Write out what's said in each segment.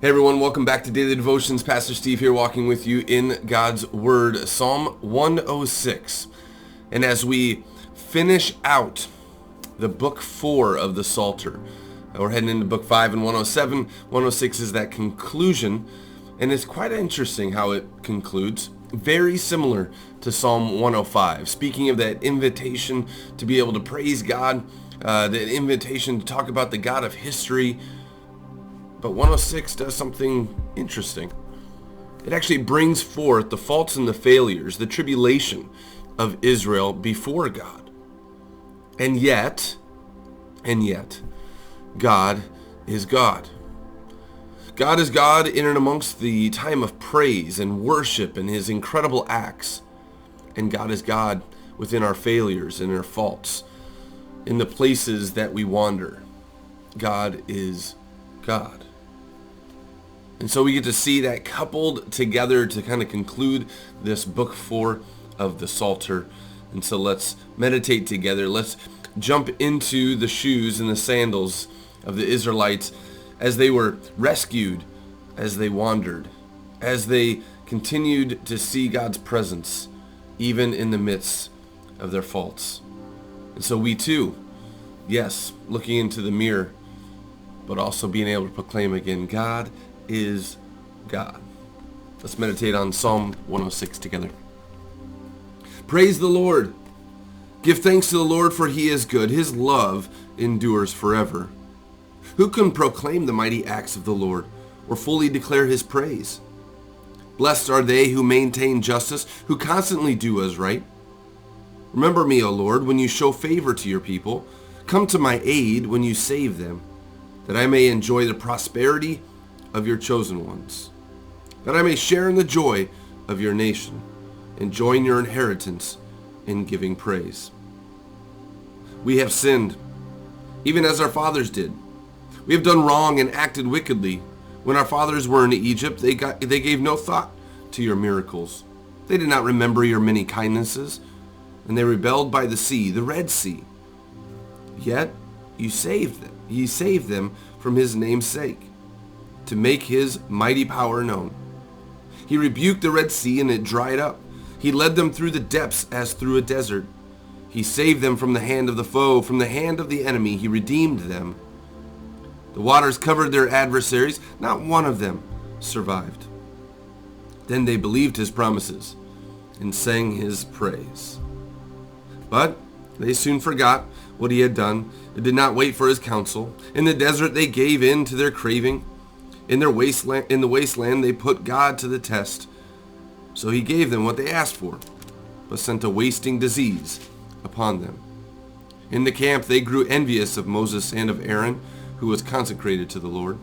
Hey everyone, welcome back to Daily Devotions. Pastor Steve here walking with you in God's Word, Psalm 106. And as we finish out the book 4 of the Psalter, we're heading into book 5 and 107. 106 is that conclusion, and it's quite interesting how it concludes. Very similar to Psalm 105, speaking of that invitation to be able to praise God, that invitation to talk about the God of history. But 106 does something interesting. It actually brings forth the faults and the failures, the tribulation of Israel before God. And yet, God is God. God is God in and amongst the time of praise and worship and his incredible acts. And God is God within our failures and our faults, in the places that we wander. God is God. And so we get to see that coupled together to kind of conclude this book 4 of the Psalter. And so let's meditate together. Let's jump into the shoes and the sandals of the Israelites as they were rescued, as they wandered, as they continued to see God's presence, even in the midst of their faults. And so we too, yes, looking into the mirror, but also being able to proclaim again, God is God. Let's meditate on Psalm 106 together. Praise the Lord. Give thanks to the Lord, for he is good. His love endures forever. Who can proclaim the mighty acts of the Lord or fully declare his praise? Blessed are they who maintain justice, who constantly do what is right. Remember me, O Lord, when you show favor to your people. Come to my aid when you save them, that I may enjoy the prosperity of your chosen ones, that I may share in the joy of your nation and join your inheritance in giving praise. We have sinned, even as our fathers did. We have done wrong and acted wickedly. When our fathers were in Egypt, they gave no thought to your miracles. They did not remember your many kindnesses, and they rebelled by the sea, the Red Sea. Yet you saved them. He saved them from his name's sake, to make his mighty power known. He rebuked the Red Sea and it dried up. He led them through the depths as through a desert. He saved them from the hand of the foe, from the hand of the enemy. He redeemed them. The waters covered their adversaries. Not one of them survived. Then they believed his promises and sang his praise. But they soon forgot what he had done. They did not wait for his counsel. In the desert they gave in to their craving. In the wasteland they put God to the test. So he gave them what they asked for, but sent a wasting disease upon them. In the camp they grew envious of Moses and of Aaron, who was consecrated to the Lord.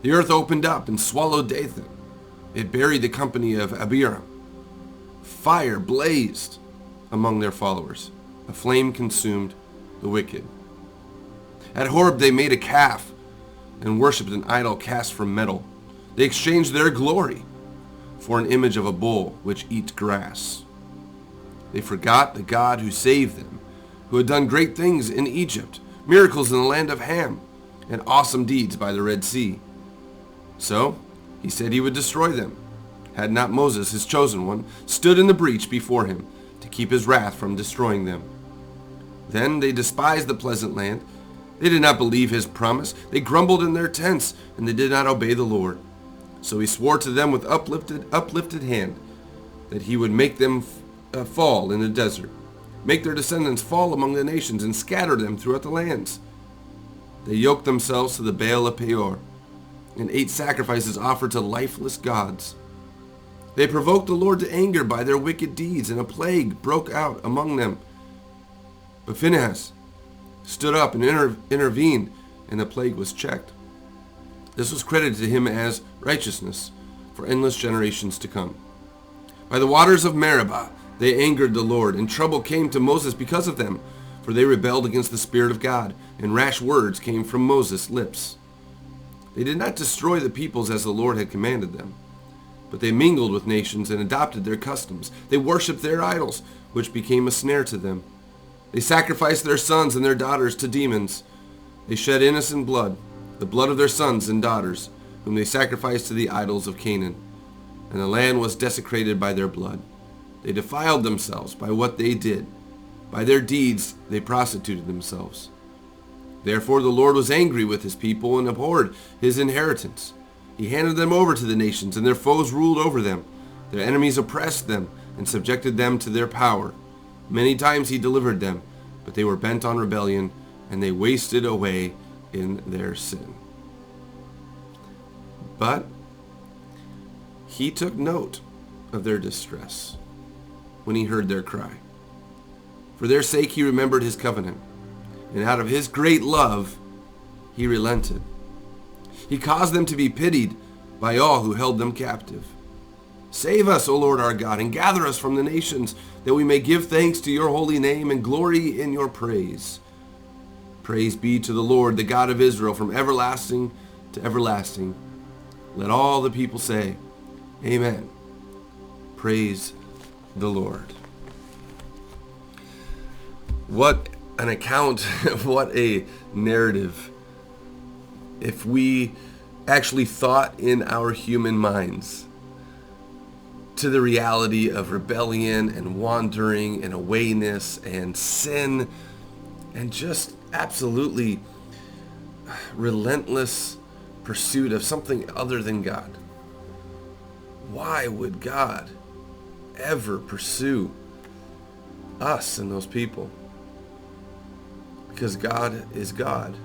The earth opened up and swallowed Dathan. It buried the company of Abiram. Fire blazed among their followers. A flame consumed the wicked. At Horeb they made a calf and worshipped an idol cast from metal. They exchanged their glory for an image of a bull which eats grass. They forgot the God who saved them, who had done great things in Egypt, miracles in the land of Ham, and awesome deeds by the Red Sea. So he said he would destroy them, had not Moses, his chosen one, stood in the breach before him to keep his wrath from destroying them. Then they despised the pleasant land. They did not believe his promise. They grumbled in their tents, and they did not obey the Lord. So he swore to them with uplifted hand that he would make them fall in the desert, make their descendants fall among the nations, and scatter them throughout the lands. They yoked themselves to the Baal of Peor, and ate sacrifices offered to lifeless gods. They provoked the Lord to anger by their wicked deeds, and a plague broke out among them. But Phinehas stood up and intervened, and the plague was checked. This was credited to him as righteousness for endless generations to come. By the waters of Meribah they angered the Lord, and trouble came to Moses because of them, for they rebelled against the Spirit of God, and rash words came from Moses' lips. They did not destroy the peoples as the Lord had commanded them, but they mingled with nations and adopted their customs. They worshipped their idols, which became a snare to them. They sacrificed their sons and their daughters to demons. They shed innocent blood, the blood of their sons and daughters, whom they sacrificed to the idols of Canaan, and the land was desecrated by their blood. They defiled themselves by what they did. By their deeds they prostituted themselves. Therefore the Lord was angry with his people and abhorred his inheritance. He handed them over to the nations, and their foes ruled over them. Their enemies oppressed them and subjected them to their power. Many times he delivered them, but they were bent on rebellion, and they wasted away in their sin. But he took note of their distress when he heard their cry. For their sake he remembered his covenant, and out of his great love he relented. He caused them to be pitied by all who held them captive. Save us, O Lord our God, and gather us from the nations, that we may give thanks to your holy name and glory in your praise. Praise be to the Lord, the God of Israel, from everlasting to everlasting. Let all the people say, Amen. Praise the Lord. What an account, what a narrative. If we actually thought in our human minds to the reality of rebellion and wandering and awayness and sin and just absolutely relentless pursuit of something other than God. Why would God ever pursue us and those people? Because God is God.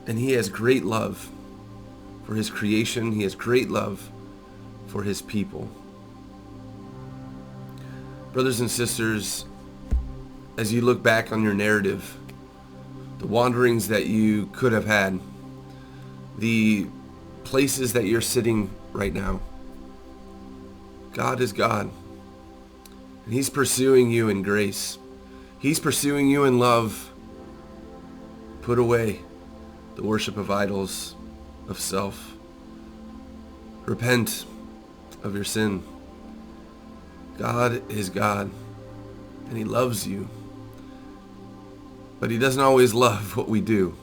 And he has great love for his creation. He has great love for his people. Brothers and sisters, as you look back on your narrative, the wanderings that you could have had, the places that you're sitting right now, God is God. And he's pursuing you in grace. He's pursuing you in love. Put away the worship of idols, of self. Repent of your sin. God is God, and he loves you. But he doesn't always love what we do.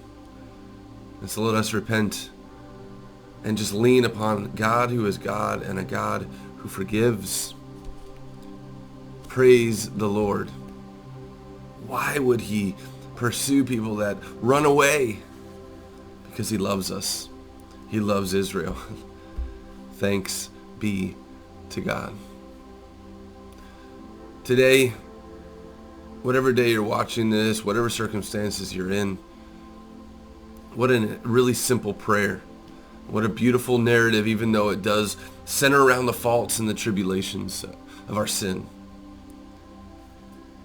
And so let us repent and just lean upon God who is God and a God who forgives. Praise the Lord. Why would he pursue people that run away? Because he loves us. He loves Israel. Thanks be to God. Today, whatever day you're watching this, whatever circumstances you're in, what a really simple prayer. What a beautiful narrative, even though it does center around the faults and the tribulations of our sin.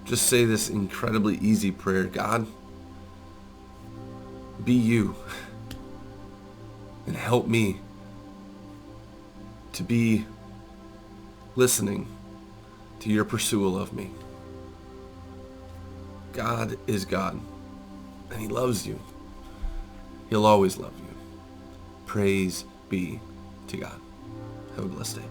Just say this incredibly easy prayer. God, be you and help me to be listening to your pursuit of me. God is God, and he loves you. He'll always love you. Praise be to God. Have a blessed day.